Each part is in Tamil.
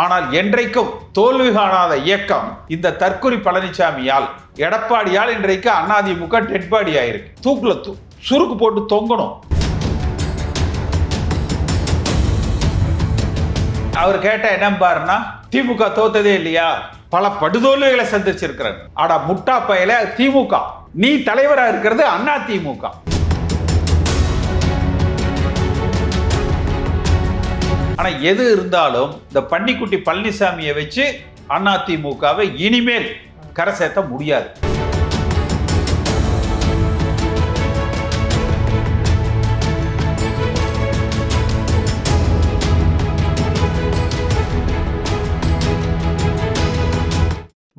ஆனால் என்றைக்கும் தோல்வி காணாத இயக்கம் இந்த தற்குறி பழனிசாமியால், எடப்பாடியால் இன்றைக்கு அதிமுக டெட்பாடி ஆயிருக்கு. தூக்குல சுருக்கு போட்டு தொங்கணும். அவர் கேட்ட என்ன பாருன்னா, திமுக தோத்ததே இல்லையா, பல படுதோல்விகளை சந்திச்சிருக்கிறார். ஆடா முட்டா பையில, திமுக நீ தலைவரா இருக்கிறது அதிமுக. ஆனா எது இருந்தாலும் இந்த பன்னிக்குட்டி பழனிசாமியை வச்சு அதிமுகவை இனிமேல் கரை சேர்த்த முடியாது.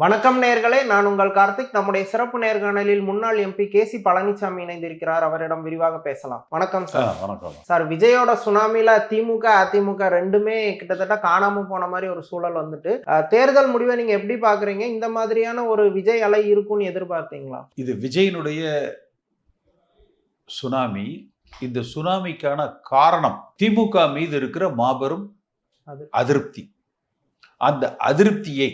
வணக்கம் நேயர்களே, நான் உங்கள் கார்த்திக். நம்முடைய சிறப்பு நேர்காணலில் முன்னாள் எம்பி கேசி பழனிசாமி இணைந்திருக்கிறார். அவரிடம் விரிவாக பேசலாம். வணக்கம் சார். வணக்கம் சார். விஜயோட சுனாமில திமுக அதிமுக ரெண்டுமே கிட்டத்தட்ட காணாம போன மாதிரி ஒரு சூழல் வந்துட்டு, தேர்தல் முடிவை நீங்க எப்படி பாக்குறீங்க? இந்த மாதிரியான ஒரு விஜய் அலை இருக்கும்னு எதிர்பார்த்தீங்களா? இது விஜயினுடைய சுனாமி. இந்த சுனாமிக்கான காரணம் திமுக மீது இருக்கிற மாபெரும் அதிருப்தி. அந்த அதிருப்தியை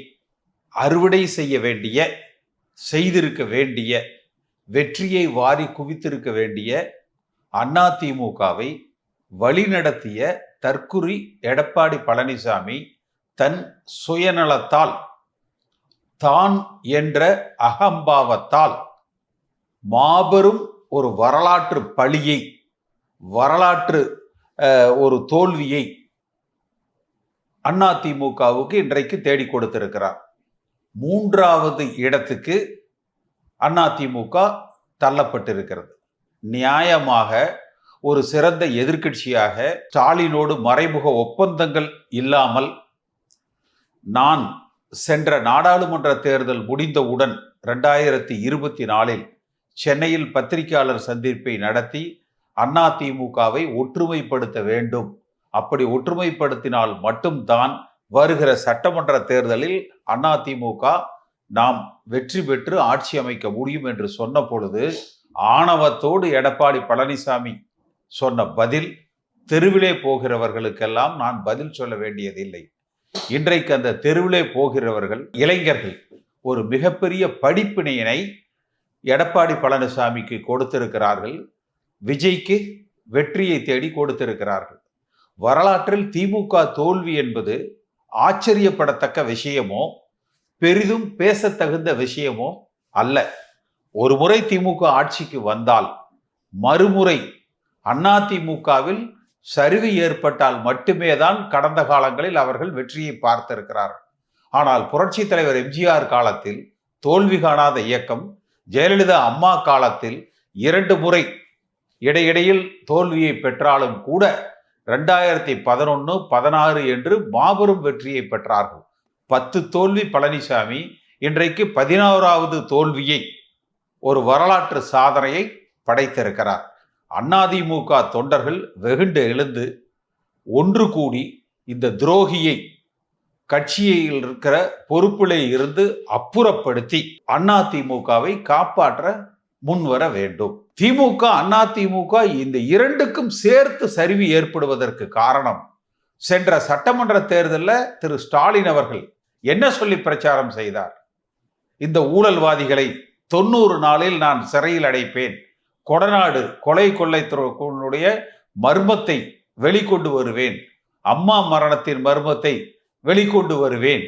அறுவடை செய்ய வேண்டிய, செய்திருக்க வேண்டிய, வெற்றியை வாரி குவித்திருக்க வேண்டிய அதிமுகவை வழிநடத்திய தற்குறி எடப்பாடி பழனிசாமி தன் சுயநலத்தால், தான் என்ற அகம்பாவத்தால் மாபெரும் ஒரு வரலாற்று பழியை, வரலாற்று ஒரு தோல்வியை அதிமுகவுக்கு இன்றைக்கு தேடி கொடுத்திருக்கிறார். மூன்றாவது இடத்துக்கு அதிமுக தள்ளப்பட்டிருக்கிறது. நியாயமாக ஒரு சிறந்த எதிர்க்கட்சியாக ஸ்டாலினோடு மறைமுக ஒப்பந்தங்கள் இல்லாமல், நான் சென்ற நாடாளுமன்ற தேர்தல் முடிந்தவுடன் 2024 சென்னையில் பத்திரிகையாளர் சந்திப்பை நடத்தி அதிமுகவை ஒற்றுமைப்படுத்த வேண்டும், அப்படி ஒற்றுமைப்படுத்தினால் மட்டும்தான் வருகிற சட்டமன்ற தேர்தலில் அதிமுக நாம் வெற்றி பெற்று ஆட்சி அமைக்க முடியும் என்று சொன்ன பொழுது, ஆணவத்தோடு எடப்பாடி பழனிசாமி சொன்ன பதில், தெருவிலே போகிறவர்களுக்கெல்லாம் நான் பதில் சொல்ல வேண்டியதில்லை. இன்றைக்கு அந்த தெருவிலே போகிறவர்கள் இளைஞர்கள் ஒரு மிகப்பெரிய படிப்பினையினை எடப்பாடி பழனிசாமிக்கு கொடுத்திருக்கிறார்கள். விஜய்க்கு வெற்றியை தேடி கொடுத்திருக்கிறார்கள். வரலாற்றில் திமுக தோல்வி என்பது ஆச்சரியப்படத்தக்க விஷயமோ பெரிதும் பேசத்தகுந்த விஷயமோ அல்ல. ஒரு முறை திமுக ஆட்சிக்கு வந்தால் மறுமுறை அதிமுகவில் சரிவு ஏற்பட்டால் மட்டுமே தான் கடந்த காலங்களில் அவர்கள் வெற்றியை பார்த்திருக்கிறார்கள். ஆனால் புரட்சி தலைவர் எம்ஜிஆர் காலத்தில் தோல்வி காணாத இயக்கம், ஜெயலலிதா அம்மா காலத்தில் 2 முறை இடையிடையில் தோல்வியை பெற்றாலும் கூட 2011, 16 என்று மாபெரும் வெற்றியை பெற்றார்கள். 10 தோல்வி பழனிசாமி இன்றைக்கு 11வது தோல்வியை, ஒரு வரலாற்று சாதனையை படைத்திருக்கிறார். அதிமுக தொண்டர்கள் வெகுண்டு எழுந்து ஒன்று கூடி இந்த துரோகியை கட்சியில் இருக்கிற பொறுப்பிலே இருந்து அப்புறப்படுத்தி அதிமுகவை காப்பாற்ற முன்வர வேண்டும். திமுக அதிமுக இந்த இரண்டுக்கும் சேர்த்து சரிவு ஏற்படுவதற்கு காரணம், சென்ற சட்டமன்ற தேர்தலில் திரு ஸ்டாலின் அவர்கள் என்ன சொல்லி பிரச்சாரம் செய்தார்? இந்த ஊழல்வாதிகளை 90 நாளில் நான் சிறையில் அடைப்பேன், கொடநாடு கொலை கொள்ளைத்துறையினுடைய மர்மத்தை வெளிக்கொண்டு வருவேன், அம்மா மரணத்தின் மர்மத்தை வெளிக்கொண்டு வருவேன்,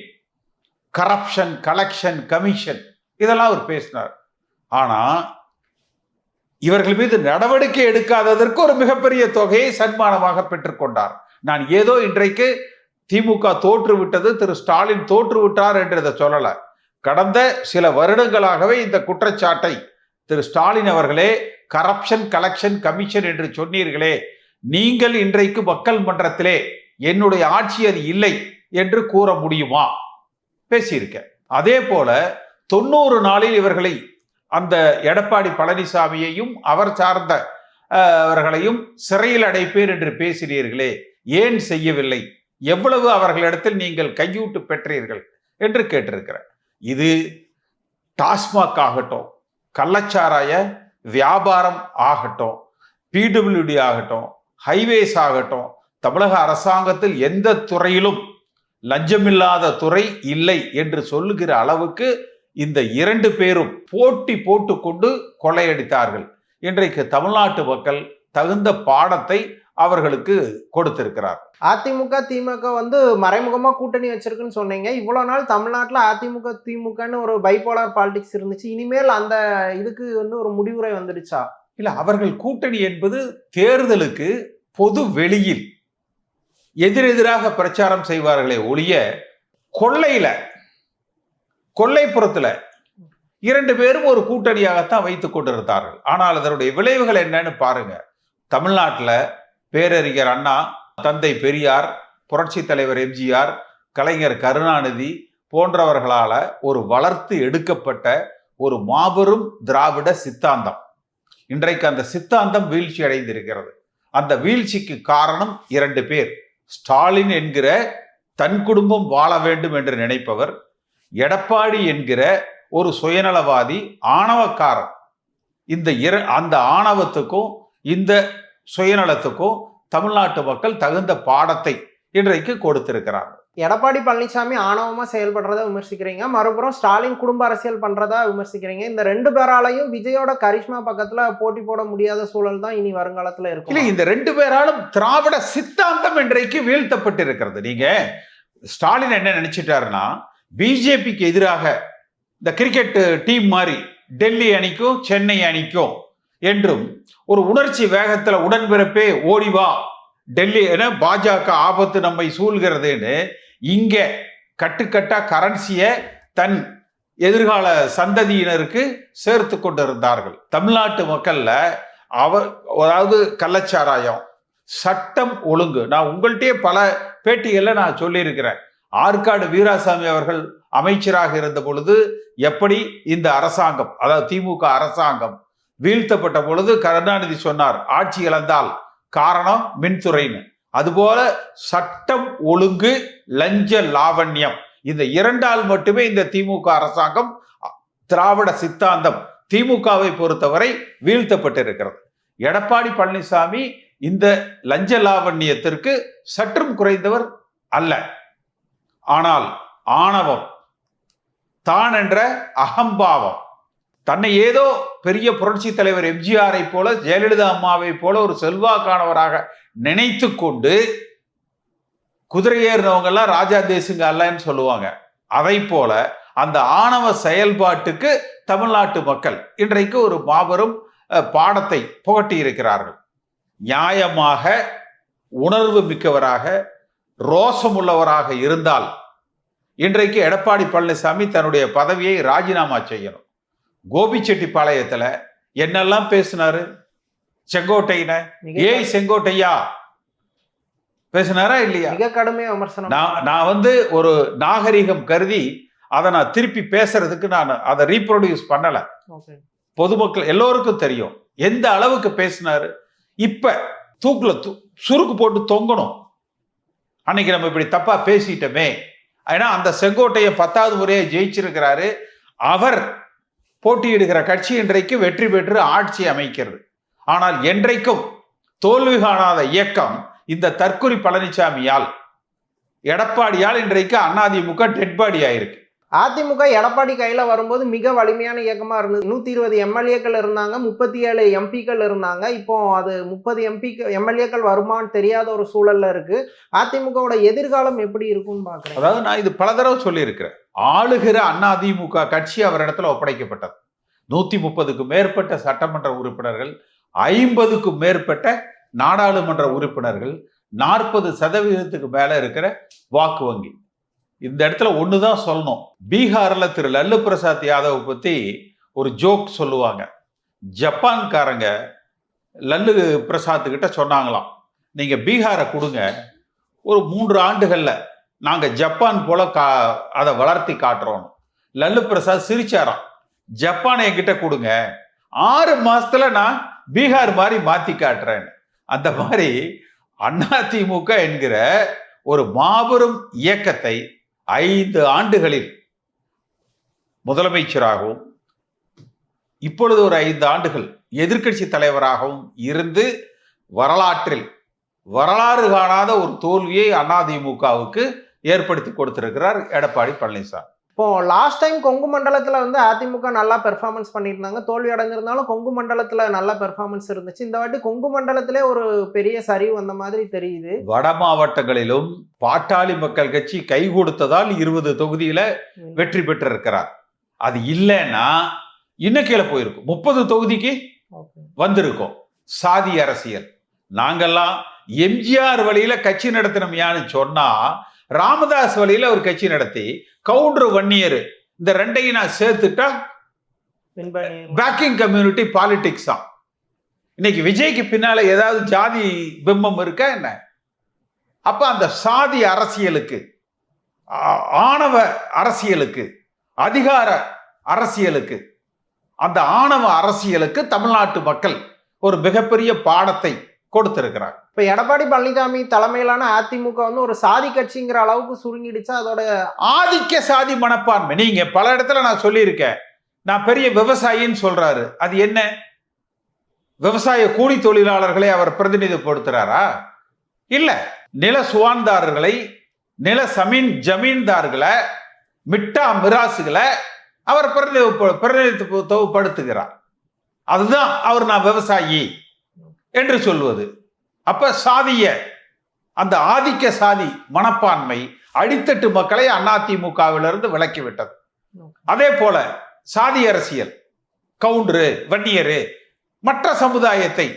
கரப்ஷன், கலெக்ஷன், கமிஷன், இதெல்லாம் அவர் பேசினார். ஆனா இவர்கள் மீது நடவடிக்கை எடுக்காததற்கு ஒரு மிகப்பெரிய தொகையை சன்மானமாக பெற்றுக்கொண்டார். நான் ஏதோ இன்றைக்கு திமுக தோற்று விட்டது, திரு ஸ்டாலின் தோற்று விட்டார் என்றதை சொல்லல. கடந்த சில வருடங்களாகவே இந்த குற்றச்சாட்டை திரு ஸ்டாலின் அவர்களே, கரப்ஷன், கலெக்ஷன், கமிஷன் என்று சொன்னீர்களே, நீங்கள் இன்றைக்கு மக்கள் மன்றத்திலே என்னுடைய ஆட்சி அது இல்லை என்று கூற முடியுமா? பேசியிருக்க. அதே போல 90 நாளில் இவர்களை, அந்த எடப்பாடி பழனிசாமியையும் அவர் சார்ந்த அவர்களையும் சிறையில் அடைப்பேன் என்று பேசினீர்களே, ஏன் செய்யவில்லை? எவ்வளவு அவர்களிடத்தில் நீங்கள் கையூட்டு பெற்றீர்கள் என்று கேட்டிருக்கிறார். இது டாஸ்மாக் ஆகட்டும், கள்ளச்சாராய வியாபாரம் ஆகட்டும், பிடபிள்யூடி ஆகட்டும், ஹைவேஸ் ஆகட்டும், தமிழக அரசாங்கத்தில் எந்த துறையிலும் லஞ்சமில்லாத துறை இல்லை என்று சொல்லுகிற அளவுக்கு இந்த 2 பேரும் போட்டி போட்டுக்கொண்டு கொள்ளையடித்தார்கள். இன்றைக்கு தமிழ்நாட்டு மக்கள் தகுந்த பாடத்தை அவர்களுக்கு கொடுத்திருக்கிறார். அதிமுக திமுக வந்து மறைமுகமா கூட்டணி வச்சிருக்குன்னு சொன்னீங்க. இவ்வளவு நாள் தமிழ்நாட்டுல அதிமுக திமுகன்னு ஒரு பைபோலார் பாலிடிக்ஸ் இருந்துச்சு. இனிமேல் அந்த இதுக்கு வந்து ஒரு முடிவுரை வந்துடுச்சா? இல்ல, அவர்கள் கூட்டணி என்பது தேர்தலுக்கு பொது வெளியில் எதிரெதிராக பிரச்சாரம் செய்வார்களே ஒழிய கொள்ளைப்புறத்துல 2 பேரும் ஒரு கூட்டணியாகத்தான் வைத்துக் கொண்டிருந்தார்கள். ஆனால் அதனுடைய விளைவுகள் என்னன்னு பாருங்க. தமிழ்நாட்டில் பேரறிஞர் அண்ணா, தந்தை பெரியார், புரட்சி தலைவர் எம்ஜிஆர், கலைஞர் கருணாநிதி போன்றவர்களால ஒரு வளர்த்து எடுக்கப்பட்ட ஒரு மாபெரும் திராவிட சித்தாந்தம் இன்றைக்கு அந்த சித்தாந்தம் வீழ்ச்சி அடைந்திருக்கிறது. அந்த வீழ்ச்சிக்கு காரணம் 2 பேர். ஸ்டாலின் என்கிற தன் குடும்பம் வாழ வேண்டும் என்று நினைப்பவர், எடப்பாடி என்கிற ஒரு சுயநலவாதி ஆணவக்காரன். அந்த ஆணவத்துக்கும் இந்த சுயநலத்துக்கும் தமிழ்நாட்டு மக்கள் தகுந்த பாடத்தை இன்றைக்கு கொடுத்திருக்கிறார்கள். எடப்பாடி பழனிசாமி ஆணவமா செயல்படுறதா விமர்சிக்கிறீங்க, மறுபுறம் ஸ்டாலின் குடும்ப அரசியல் பண்றதா விமர்சிக்கிறீங்க. இந்த 2 பேராலையும் விஜயோட கரிஷ்மா பக்கத்துல போட்டி போட முடியாத சூழல் தான் இனி வருங்காலத்துல இருக்கும். இல்ல, இந்த 2 பேராலும் திராவிட சித்தாந்தம் இன்றைக்கு வீழ்த்தப்பட்டிருக்கிறது. நீங்க ஸ்டாலின் என்ன நினைச்சிட்டாருன்னா, பிஜேபிக்கு எதிராக இந்த கிரிக்கெட் டீம் மாதிரி டெல்லி அணிக்கும் சென்னை அணிக்கும் என்றும் ஒரு உணர்ச்சி வேகத்துல உடன்பிறப்பே ஓடிவா டெல்லி என பாஜக ஆபத்து நம்மை சூழ்கிறதுன்னு இங்க கட்டுக்கட்டா கரன்சியை தன் எதிர்கால சந்ததியினருக்கு சேர்த்து கொண்டிருந்தார்கள். தமிழ்நாட்டு மக்கள்ல அதாவது கள்ளச்சாராயம், சட்டம் ஒழுங்கு, நான் உங்கள்கிட்டயே பல பேட்டிகள்ல நான் சொல்லியிருக்கிறேன். ஆற்காடு வீராசாமி அவர்கள் அமைச்சராக இருந்த பொழுது எப்படி இந்த அரசாங்கம், அதாவது திமுக அரசாங்கம் வீழ்த்தப்பட்ட பொழுது கருணாநிதி சொன்னார், ஆட்சி இழந்தால் காரணம் மின்துறைன்னு. அதுபோல சட்டம் ஒழுங்கு, லஞ்ச லாவண்யம், இந்த 2ஆல் மட்டுமே இந்த திமுக அரசாங்கம், திராவிட சித்தாந்தம் திமுகவை பொறுத்தவரை வீழ்த்தப்பட்டிருக்கிறது. எடப்பாடி பழனிசாமி இந்த லஞ்ச லாவண்யத்திற்கு சற்றும் குறைந்தவர் அல்ல. ஆனால் ஆணவம், தான் என்ற அகம்பாவம், தன்னை ஏதோ பெரிய புரட்சி தலைவர் எம்ஜிஆரை போல, ஜெயலலிதா அம்மாவை போல ஒரு செல்வாக்கானவராக நினைத்து கொண்டு குதிரை ஏறினவங்க எல்லாம் ராஜா தேசுங்க அல்லன்னு சொல்லுவாங்க. அதை போல அந்த ஆணவ செயல்பாட்டுக்கு தமிழ்நாட்டு மக்கள் இன்றைக்கு ஒரு மாபெரும் பாடத்தை புகட்டி இருக்கிறார்கள். நியாயமாக, உணர்வு மிக்கவராக, ரோசமுள்ளவராக இருந்தால் இன்றைக்கு எடப்பாடி பழனிசாமி தன்னுடைய பதவியை ராஜினாமா செய்யணும். கோபிச்செட்டிப்பாளையத்துல என்னெல்லாம் பேசினாரு செங்கோட்டையின, ஏய் செங்கோட்டையா பேசினாரா இல்லையா? மிக கடுமையா விமர்சனம். நான் ஒரு நாகரிகம் கருதி அதை நான் திருப்பி பேசுறதுக்கு நான் அதை ரீப்ரொடியூஸ் பண்ணல. பொதுமக்கள் எல்லோருக்கும் தெரியும் எந்த அளவுக்கு பேசினாரு. இப்ப தூக்குல சுருக்கு போட்டு தொங்கணும். அன்னைக்கு நம்ம இப்படி தப்பா பேசிட்டோமே. ஏன்னா அந்த செங்கோட்டையை 10வது முறையை ஜெயிச்சிருக்கிறாரு. அவர் போட்டியிடுகிற கட்சி இன்றைக்கு வெற்றி பெற்று ஆட்சி அமைக்கிறது. ஆனால் என்றைக்கும் தோல்வி காணாத இயக்கம் இந்த தற்குறி பழனிசாமியால், எடப்பாடியால் இன்றைக்கு அதிமுக டெட்பாடி ஆயிருக்கு. அதிமுக எடப்பாடி கையில வரும்போது மிக வலிமையான இயக்கமா இருந்தது. 120 எம்எல்ஏக்கள் இருந்தாங்க, 37 எம்பிக்கள் இருந்தாங்க. இப்போ அது 30 எம்எல்ஏக்கள் வருமானு தெரியாத ஒரு சூழல்ல இருக்கு. அதிமுகவோட எதிர்காலம் எப்படி இருக்கும்னு பாக்குறேன். அதாவது நான் இது பல தடவை சொல்லியிருக்கிறேன். ஆளுகிற அதிமுக கட்சி அவரிடத்துல ஒப்படைக்கப்பட்டது. 130க்கும் மேற்பட்ட சட்டமன்ற உறுப்பினர்கள், 50க்கும் மேற்பட்ட நாடாளுமன்ற உறுப்பினர்கள், 40% மேல இருக்கிற வாக்கு வங்கி. இந்த இடத்துல ஒண்ணுதான் சொல்லணும். பீகார்ல திரு லல்லு பிரசாத் யாதவ் பத்தி ஒரு ஜோக் சொல்லுவாங்க. ஜப்பான்காரங்க லல்லு பிரசாத் கிட்ட சொன்னாங்களாம், நீங்க பீகாரை கொடுங்க, ஒரு 3 ஆண்டுகள்ல நாங்க ஜப்பான் போல அதை வளர்த்தி காட்டுறோம். லல்லு பிரசாத் சிரிச்சாராம், ஜப்பானை என்கிட்ட கொடுங்க, 6 மாசத்துல நான் பீகார் மாதிரி மாத்தி காட்டுறேன். அந்த மாதிரி அதிமுக என்கிற ஒரு மாபெரும் இயக்கத்தை 5 ஆண்டுகளில் முதலமைச்சராகவும் இப்பொழுது ஒரு 5 ஆண்டுகள் எதிர்க்கட்சி தலைவராகவும் இருந்து வரலாறு காணாத ஒரு தோல்வியை அதிமுகவுக்கு ஏற்படுத்தி கொடுத்திருக்கிறார் எடப்பாடி பழனிசாமி. இப்போ லாஸ்ட் டைம் கொங்கு மண்டலத்துல வந்து அதிமுக நல்லா பெர்ஃபார்மன்ஸ் பண்ணியிருந்தாங்க, தோல்வி அடைஞ்சிருந்தாலும் கொங்கு மண்டலத்துல நல்ல பெர்ஃபார்மன்ஸ் இருந்துச்சு. இந்த வாட்டி கொங்கு மண்டலத்திலே ஒரு பெரிய சரிவு வந்த மாதிரி தெரியுது. வட மாவட்டங்களிலும் பாட்டாளி மக்கள் கட்சி கை கொடுத்ததால் 20 தொகுதியில வெற்றி பெற்றிருக்கிறார். அது இல்லைன்னா இன்னும் கீழே போயிருக்கும், 30 தொகுதிக்கு வந்திருக்கும். சாதி அரசியல். நாங்கெல்லாம் எம்ஜிஆர் வழியில கட்சி நடத்தினோம்யான்னு சொன்னா ராமதாஸ் வழியில ஒரு கட்சி நடத்தி கவுண்டர் வன்னியர் இந்த ரெண்டையும் நான் சேர்த்துட்டா பேக்கிங் கம்யூனிட்டி பாலிடிக்ஸ் தான். இன்னைக்கு விஜய்க்கு பின்னால ஏதாவது ஜாதி பிம்பம் இருக்கா என்ன? அப்ப அந்த சாதி அரசியலுக்கு, ஆணவ அரசியலுக்கு, அதிகார அரசியலுக்கு, அந்த ஆணவ அரசியலுக்கு தமிழ்நாட்டு மக்கள் ஒரு மிகப்பெரிய பாடத்தை கொடுத்திருக்கிறார். இப்ப எடப்பாடி பழனிசாமி தலைமையிலான அதிமுக வந்து ஒரு சாதி கட்சிங்கிற அளவுக்கு சுருங்கிடுச்சா? அதோட ஆதிக்க சாதி மனப்பான்மை. நீங்க பல இடத்துல நான் சொல்லியிருக்கேன், நான் பெரிய விவசாயின்னு சொல்றாரு. அது என்ன? விவசாய கூலி தொழிலாளர்களை அவர் பிரதிநிதிப்படுத்துறாரா? இல்ல. நில சுவான்தாரர்களை, நில ஜமீன்தார்களை, மிட்டா மிராசுகளை அவர் பிரதிநிதித்துவப்படுத்துகிறார். அதுதான் அவர் நான் விவசாயி என்று சொல்வது. அப்ப சாதிய அந்த ஆதிக்க சாதி மனப்பான்மை அடித்தட்டு மக்களை அதிமுகவிலிருந்து விலக்கிவிட்டது. அதே போல சாதி அரசியல், கவுண்டரு வன்னியரு மற்ற சமுதாயத்தை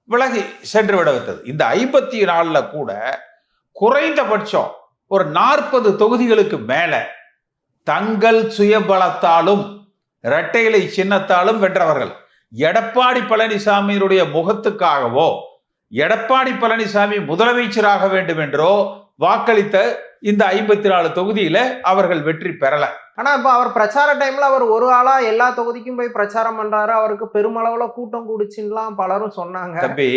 விலகி சென்று விட வைத்தது. இந்த 54 கூட குறைந்தபட்சம் ஒரு 40 தொகுதிகளுக்கு மேல தங்கள் சுயபலத்தாலும் இரட்டை இலை சின்னத்தாலும் வென்றவர்கள். எடப்பாடி பழனிசாமியினுடைய முகத்துக்காகவோ எடப்பாடி பழனிசாமி முதலமைச்சராக வேண்டும் என்றோ வாக்களித்த இந்த 54 தொகுதியில அவர்கள் வெற்றி பெறல. ஆனா இப்ப அவர் பிரச்சார டைம்ல அவர் ஒரு ஆளா எல்லா தொகுதிக்கும் போய் பிரச்சாரம் பண்றாரு, அவருக்கு பெருமளவுல கூட்டம் கூடுச்சுலாம் பலரும் சொன்னாங்க. தம்பி,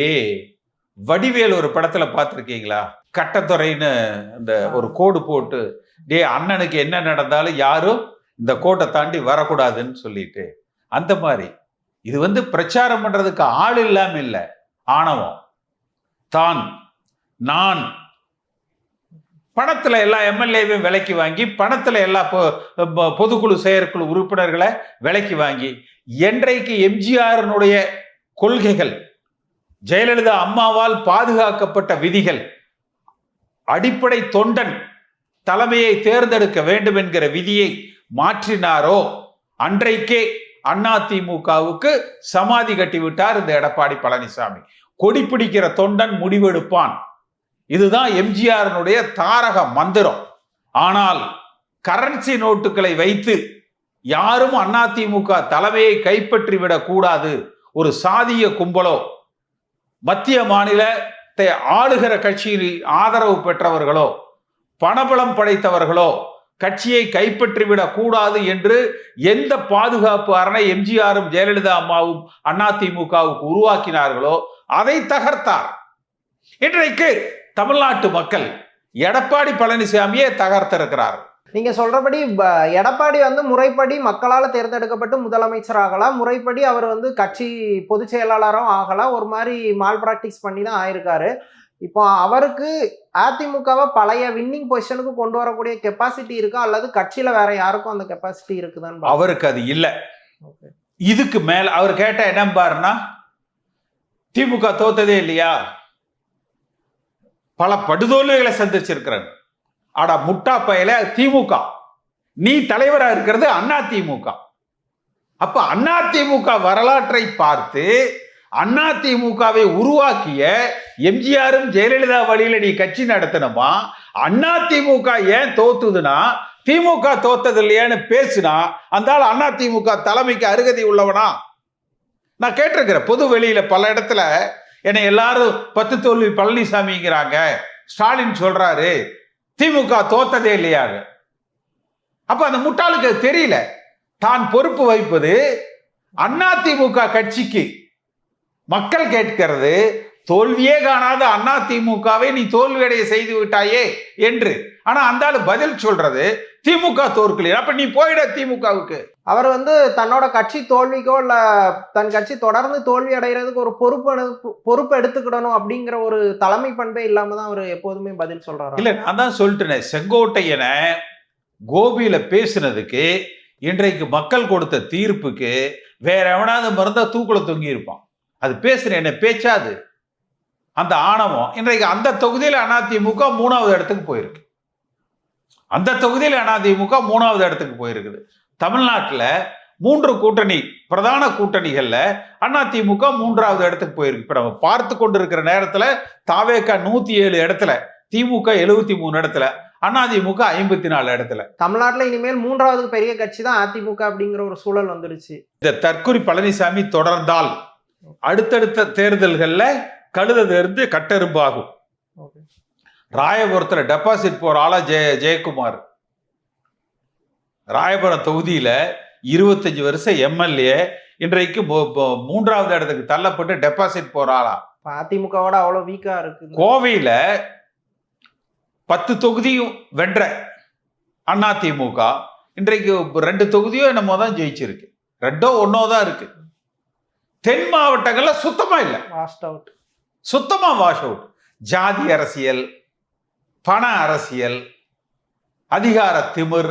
வடிவேல் ஒரு படத்துல பார்த்திருக்கீங்களா? கட்டத்துறைன்னு இந்த ஒரு கோடு போட்டு, டே அண்ணனுக்கு என்ன நடந்தாலும் யாரும் இந்த கோட்டை தாண்டி வரக்கூடாதுன்னு சொல்லிட்டு, அந்த மாதிரி இது வந்து பிரச்சாரம் பண்றதுக்கு ஆள் இல்லாம இல்ல, ஆணவம். தான் நான் பணத்துல எல்லா எம்எல்ஏவையும் விலைக்கு வாங்கி, பணத்துல எல்லா பொதுக்குழு செயற்குழு உறுப்பினர்களை விலைக்கு வாங்கி, என்றைக்கு எம்ஜிஆரினுடைய கொள்கைகள், ஜெயலலிதா அம்மாவால் பாதுகாக்கப்பட்ட விதிகள், அடிப்படை தொண்டன் தலைமையை தேர்ந்தெடுக்க வேண்டும் என்கிற விதியை மாற்றினாரோ அன்றைக்கே அதிமுகவுக்கு சமாதி கட்டிவிட்டார் இந்த எடப்பாடி பழனிசாமி. கொடி பிடிக்கிற தொண்டன் முடிவெடுப்பான். இதுதான் எம்ஜிஆரினுடைய தாரக மந்திரம். ஆனால் கரன்சி நோட்டுகளை வைத்து யாரும் அதிமுக தலைமையை கைப்பற்றிவிடக் கூடாது, ஒரு சாதிய கும்பலோ மத்திய மாநிலத்தை ஆளுகிற கட்சியில் ஆதரவு பெற்றவர்களோ பணபலம் படைத்தவர்களோ கட்சியை கைப்பற்றிவிடக் கூடாது என்று எந்த பாதுகாப்பு அரணை எம்ஜிஆரும் ஜெயலலிதா அம்மாவும் அதிமுகவுக்கு உருவாக்கினார்களோ அதை தகர்த்தார். இன்றைக்கு தமிழ்நாட்டு மக்கள் எடப்பாடி பழனிசாமியை தகர்த்திருக்கிறார். நீங்க சொல்றபடி எடப்பாடி வந்து முறைப்படி மக்களால் தேர்ந்தெடுக்கப்பட்டு முதலமைச்சர் ஆகலாம், முறைப்படி அவர் வந்து கட்சி பொதுச் செயலாளரும் ஆகலாம், ஒரு மாதிரி மால் பிராக்டிஸ் பண்ணி தான் ஆயிருக்காரு. இப்போ அவருக்கு அதிமுகவை பழைய வின்னிங் பொசிஷனுக்கு கொண்டு வரக்கூடிய கெப்பாசிட்டி இருக்கா, அல்லது கட்சியில வேற யாருக்கும் அந்த கெப்பாசிட்டி இருக்குதான்னு? அவருக்கு அது இல்லை. இதுக்கு மேல அவர் கேட்ட என்ன பாருன்னா, திமுக தோத்ததே இல்லையா, பல படுதோல்விகளை சந்திச்சிருக்கிறாங்க. ஆடா முட்டா பயல, திமுக நீ தலைவரா இருக்கிறது அதிமுக. அப்ப அதிமுக வரலாற்றை பார்த்து அதிமுகவை உருவாக்கிய எம்ஜிஆரும் ஜெயலலிதா வழியில நீ கட்சி நடத்தணுமா? அதிமுக ஏன் தோத்துதுன்னா திமுக தோத்தது இல்லையான்னு பேசினா அந்த ஆள் அதிமுக தலைமைக்கு அருகதை உள்ளவனா? நான் கேட்டிருக்கிறேன் பொது வெளியில பல இடத்துல. என்னை எல்லாரும் 10 தோல்வி பழனிசாமிங்கிறாங்க, ஸ்டாலின் சொல்றாரு திமுக தோத்ததே இல்லையாக. அப்ப அந்த முட்டாளுக்கு தெரியல, தான் பொறுப்பு வைப்பது அதிமுக கட்சிக்கு. மக்கள் கேட்கிறது தோல்வியே காணாத அதிமுகவை நீ தோல்வியடைய செய்து விட்டாயே என்று. ஆனா அந்த ஆளு பதில் சொல்றது திமுக தோற்கலையே, அப்ப நீ போயிட திமுகவுக்கு. அவர் தன்னோட கட்சி தோல்விக்கோ இல்ல தன் கட்சி தொடர்ந்து தோல்வி அடைகிறதுக்கு ஒரு பொறுப்பு எடுத்துக்கிடணும் அப்படிங்கிற ஒரு தலைமை பண்பே இல்லாம தான் அவர் எப்போதுமே பதில் சொல்றாரு. இல்ல, நான் தான் சொல்லிட்டேன், செங்கோட்டையனை கோபியில பேசுனதுக்கு இன்றைக்கு மக்கள் கொடுத்த தீர்ப்புக்கு வேற எவனாவது மருந்தா தூக்குல தொங்கி இருப்பான். அது பேசுற என்ன பேச்சாது? அந்த ஆணவம் இன்றைக்கு அந்த தொகுதியில் அதிமுக 3வது இடத்துக்கு போயிருக்கு. அந்த தொகுதியில் அதிமுக 3வது இடத்துக்கு போயிருக்குது. தமிழ்நாட்டில் 3 கூட்டணி பிரதான கூட்டணிகள்ல அதிமுக 3வது இடத்துக்கு போயிருக்கு. இப்ப நம்ம பார்த்து கொண்டிருக்கிற நேரத்துல தாவேகா 107 இடத்துல, திமுக 73 இடத்துல, அதிமுக 54 இடத்துல. தமிழ்நாட்டுல இனிமேல் 3வது பெரிய கட்சி தான் அதிமுக அப்படிங்கிற ஒரு சூழல் வந்துடுச்சு. இந்த தற்குறி பழனிசாமி தொடர்ந்தால் அடுத்தடுத்த தேர்தல்கள்ல கழுதிருந்து கட்டெரும்பாகும். ராயபுரத்துல டெபாசிட் போற ஆளா ஜெயக்குமார், ராயபுரம் தொகுதியில 25 வருஷம் எம்எல்ஏ, இன்றைக்கு 3வது இடத்துக்கு தள்ளப்பட்டு டெபாசிட் போற ஆளா. அதிமுகவோட அவ்வளவு வீக்கா இருக்கு. கோவையில 10 தொகுதியும் வென்ற அதிமுக இன்றைக்கு 2 தொகுதியும் என்னமோ தான் ஜெயிச்சிருக்கு, 2ஓ 1ஓ தான் இருக்கு. தென் மாவட்டங்கள்ல சுத்தமா இல்ல, சுத்தமா வாஷ் அவுட். ஜாதி அரசியல், பண அரசியல், அதிகார திமிர்,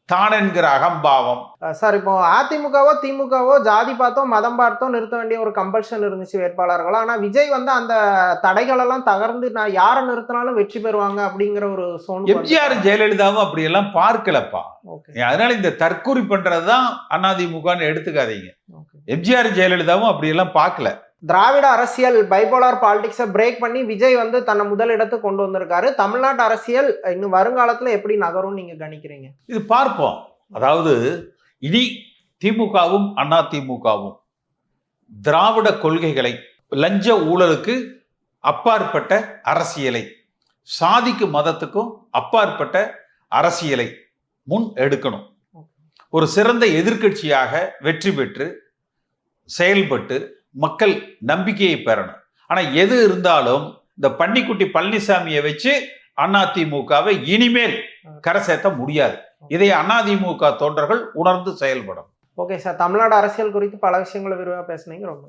தான் என்கிற அகம்பாவம். சார், இப்போ அதிமுகவோ திமுகவோ ஜாதி பார்த்தோம் மதம் பார்த்தோம் நிறுத்த வேண்டிய ஒரு கம்பல்ஷன் இருந்துச்சு வேட்பாளர்கள். ஆனா விஜய் அந்த தடைகள் எல்லாம் தகர்ந்து நான் யாரை நிறுத்தினாலும் வெற்றி பெறுவாங்க அப்படிங்கிற ஒரு சோன். எம்ஜிஆர் ஜெயலலிதாவும் அப்படி எல்லாம் பார்க்கலப்பா. அதனால இந்த தற்கூரி பண்றதுதான் அதிமுகன்னு எடுத்துக்காதீங்க. எம்ஜிஆர் ஜெயலலிதாவும் அப்படி எல்லாம் பார்க்கல. திராவிட அரசியல் பைபோலார் பாலிடிக்ஸை பிரேக் பண்ணி விஜய் தன்னை முதலிடத்துக்கு கொண்டு வந்திருக்காரு. தமிழ்நாட்டு அரசியல் இன்னும் வருங்காலத்துல எப்படி நகரும் நீங்க கணிக்கிறீங்க? இது பார்ப்போம். அதாவது இனி திமுகவும் அதிமுகவும் திராவிட கொள்கைகளை, லஞ்ச ஊழலுக்கு அப்பாற்பட்ட அரசியலை, சாதிக்கு மதத்துக்கும் அப்பாற்பட்ட அரசியலை முன் எடுக்கணும். ஒரு சிறந்த எதிர்க்கட்சியாக வெற்றி பெற்று செயல்பட்டு மக்கள் நம்பிக்கையை பெறணும். ஆனா எது இருந்தாலும் இந்த பன்னிக்குட்டி பழனிசாமியை வச்சு அதிமுகவை இனிமேல் கரை சேர்த்த முடியாது. இதை அதிமுக தொண்டர்கள் உணர்ந்து செயல்படும். ஓகே சார், தமிழ்நாடு அரசியல் குறித்து பல விஷயங்களை விரிவாக பேசுனீங்க. ரொம்ப